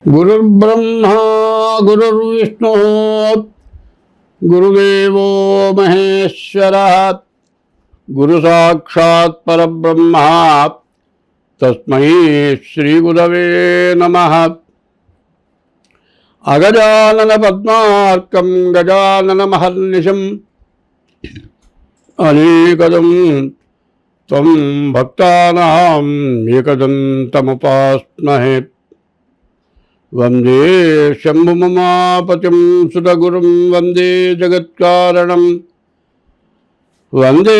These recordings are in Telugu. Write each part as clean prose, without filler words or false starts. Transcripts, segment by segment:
गुरुर्ब्रह्मा गुरुर्विष्णु गुरुदेवो महेश्वरः गुरु साक्षात् परब्रह्म तस्मै श्रीगुरवे नमः। अगजानन पद्मार्कं गजानन महर्निशम् अनेकदं त्वं भक्तानां एकदन्तमुपास्महे। वंदे शंभुममापतिं सुतगुरुं वंदे जगत्कारणं वंदे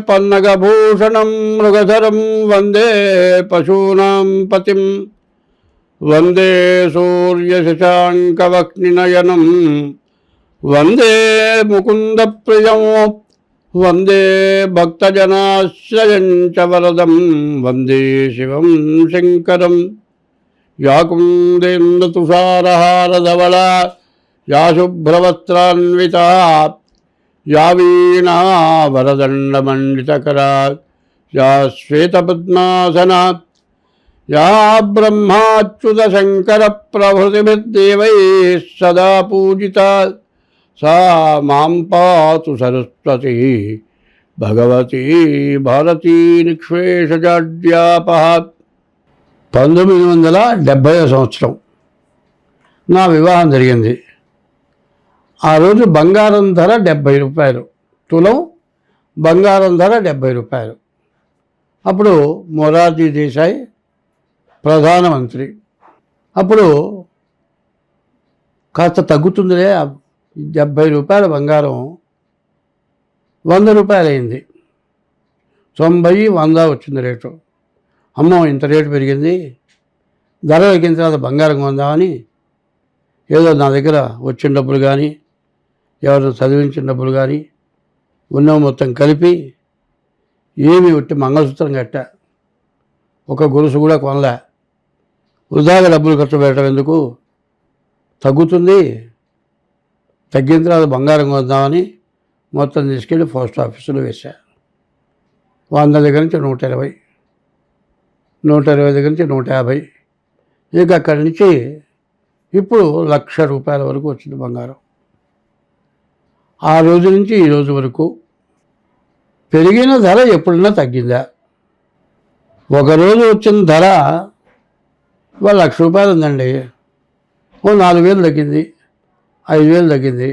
पन्नगभूषणं मृगधरं वंदे पशूनां पतिं वंदे सूर्यशशाङ्कवह्निनयनं वंदे मुकुन्दप्रियं वंदे भक्तजनाश्रयं च वरदं वंदे शिवं शङ्करम्। या कुन्देन्दुतुषारहारधवला या शुभ्रवस्त्रान्विता या वीणा वरदण्डमण्डितकरा या श्वेतपद्मासना या ब्रह्माच्युतशङ्करप्रभृतिभिर्देवैः सदा पूजिता सा मां पातु सरस्वती भगवती भारती निःशेषजाड्यापः। 1970 సంవత్సరం నా వివాహం జరిగింది. ఆ రోజు బంగారం ధర 70 రూపాయలు, తులం బంగారం ధర 70 రూపాయలు. అప్పుడు మొరార్జీ దేశాయ్ ప్రధానమంత్రి. అప్పుడు కాస్త తగ్గుతుందిలే, 70 రూపాయల బంగారం 100 రూపాయలు అయింది. 90, 100 వచ్చింది రేటు. అమ్మో ఇంత రేటు పెరిగింది, ధర ఎక్కిన తర్వాత బంగారం కొందామని ఏదో నా దగ్గర వచ్చిన డబ్బులు కానీ ఎవరిని చదివించిన డబ్బులు కానీ ఉన్నవి మొత్తం కలిపి ఏమి ఒట్టి మంగళసూత్రం కట్టా, ఒక గొలుసు కూడా కొనలే. వృధాగా డబ్బులు ఖర్చు పెట్టడం ఎందుకు, తగ్గుతుంది, తగ్గిన తర్వాత బంగారం కొందామని మొత్తం తీసుకెళ్ళి పోస్ట్ ఆఫీసులో వేశా. 100 దగ్గర నుంచి 120, 120 దగ్గర నుంచి 150, ఇక అక్కడి నుంచి ఇప్పుడు 1,00,000 రూపాయల వరకు వచ్చింది బంగారం. ఆ రోజు నుంచి ఈ రోజు వరకు పెరిగిన ధర ఎప్పుడన్నా తగ్గిందా? ఒకరోజు వచ్చిన ధర ఇవాళ 1,00,000 రూపాయలు ఉందండి, ఓ 4,000 తగ్గింది, 5,000 తగ్గింది.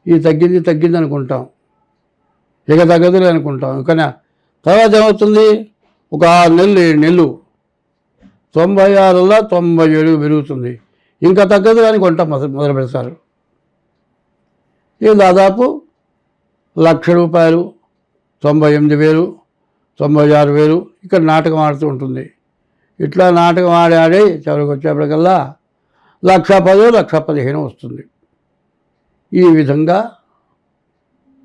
ఇది తగ్గింది అనుకుంటాం, ఇక తగ్గదులే అనుకుంటాం. కానీ తర్వాత ఏమవుతుంది, ఒక 6 నెలలు 7 నెలలు 96లా 97 పెరుగుతుంది, ఇంకా తగ్గదు కానీ కొంట మొదలు పెడతారు. ఇది దాదాపు 1,00,000 రూపాయలు, 98,000, 96,000 ఇక్కడ నాటకం ఆడుతూ ఉంటుంది. ఇట్లా నాటకం ఆడి చివరికి వచ్చేప్పటికల్లా 1,10,000, 1,15,000 వస్తుంది. ఈ విధంగా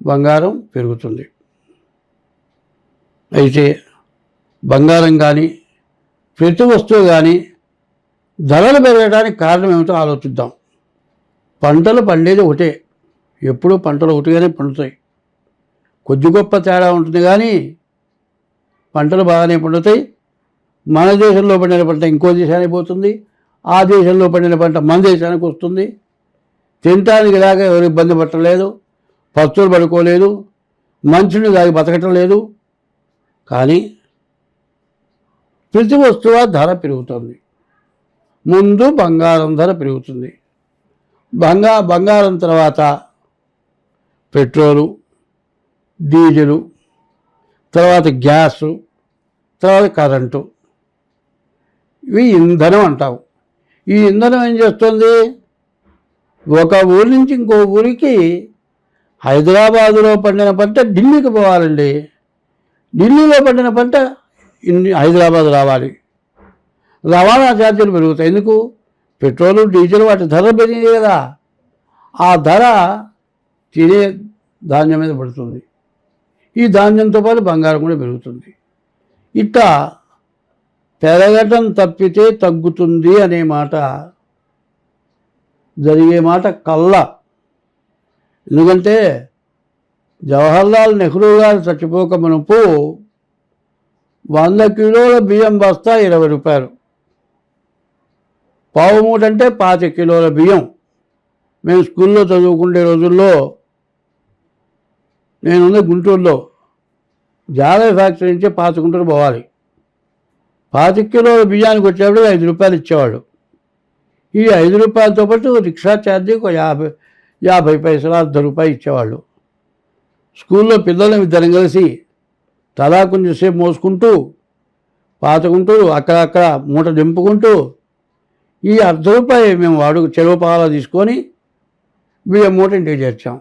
బంగారం పెరుగుతుంది. అయితే బంగారం కానీ ప్రతి వస్తువు కానీ ధరలు పెరగడానికి కారణం ఏమిటో ఆలోచిద్దాం. పంటలు పండేది ఒకటే, ఎప్పుడూ పంటలు ఒకటిగానే పండుతాయి. కొద్ది గొప్ప తేడా ఉంటుంది కానీ పంటలు బాగానే పండుతాయి. మన దేశంలో పండిన పంట ఇంకో దేశానికి పోతుంది, ఆ దేశంలో పండిన పంట మన దేశానికి వస్తుంది. తినటానికి దాకా ఎవరు ఇబ్బంది పట్టలేదు, పస్తులు పడుకోలేదు, మంచిని దాగి బతకటం లేదు. కానీ ప్రతి వస్తువు ధర పెరుగుతుంది. ముందు బంగారం ధర పెరుగుతుంది, బంగారం తర్వాత పెట్రోలు, డీజిలు, తర్వాత గ్యాసు, తర్వాత కరెంటు, ఇవి ఇంధనం అంటావు. ఈ ఇంధనం ఏం చేస్తుంది, ఒక ఊరి నుంచి ఇంకో ఊరికి హైదరాబాదులో పండిన పంట ఢిల్లీకి పోవాలండి, ఢిల్లీలో పండిన పంట హైదరాబాద్ రావాలి. రవాణా ఛార్జీలు పెరుగుతాయి. ఎందుకు, పెట్రోలు డీజిల్ వాటి ధర పెరిగింది కదా, ఆ ధర తినే ధాన్యం మీద పడుతుంది. ఈ ధాన్యంతో పాటు బంగారం కూడా పెరుగుతుంది. ఇట్లా పెరగటం తప్పితే తగ్గుతుంది అనే మాట జరిగే మాట కల్లా. ఎందుకంటే జవహర్లాల్ నెహ్రూ గారు చచ్చిపోక మునుపు 100 కిలోల బియ్యం బస్తా 20 రూపాయలు. పావు మూట అంటే 25 కిలోల బియ్యం. మేము స్కూల్లో చదువుకునే రోజుల్లో, నేనున్న గుంటూరులో జాలే ఫ్యాక్టరీ నుంచి 5 గుంటలు పోవాలి. 25 కిలోల బియ్యానికి వచ్చేప్పుడు 5 రూపాయలు ఇచ్చేవాళ్ళు. ఈ 5 రూపాయలతో పాటు రిక్షా ఛార్జీ ఒక 50 పైసలు, ₹1 ఇచ్చేవాళ్ళు. స్కూల్లో పిల్లలు ఇద్దరం కలిసి తలా కొంచెంసేపు మోసుకుంటూ 5 గుంటలు అక్కడక్కడ మూట దింపుకుంటూ ఈ ₹1 మేము చెరువు పాల తీసుకొని బియ్యం మూట ఇంటికి చేర్చాం.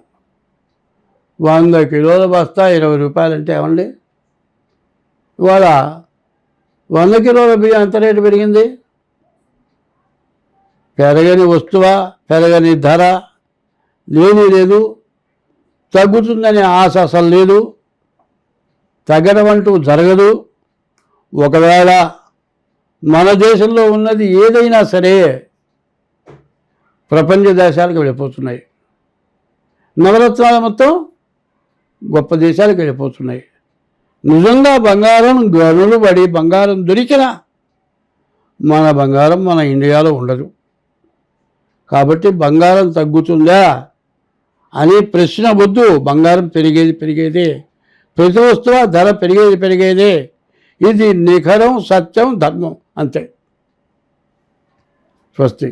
100 కిలోల బస్తా ₹20 అంటే ఏమండి? ఇవాళ 100 కిలోల బియ్యం ఎంత రేటు పెరిగింది? పెరగని వస్తువా, పెరగని ధర లేదు. తగ్గుతుందనే ఆశ అసలు లేదు. తగ్గడం అంటూ జరగదు. ఒకవేళ మన దేశంలో ఉన్నది ఏదైనా సరే ప్రపంచ దేశాలకు వెళ్ళిపోతున్నాయి. నవరత్నాలు మొత్తం గొప్ప దేశాలకు వెళ్ళిపోతున్నాయి. నిజంగా బంగారం గనులు పడి బంగారం దొరికినా మన బంగారం మన ఇండియాలో ఉండదు. కాబట్టి బంగారం తగ్గుతుందా అనే ప్రశ్న వద్దు. బంగారం పెరిగేదే. ప్రతి వస్తువు ధర పెరిగేదే. ఇది నిఖరం, సత్యం, ధర్మం అంతే. స్వస్తి.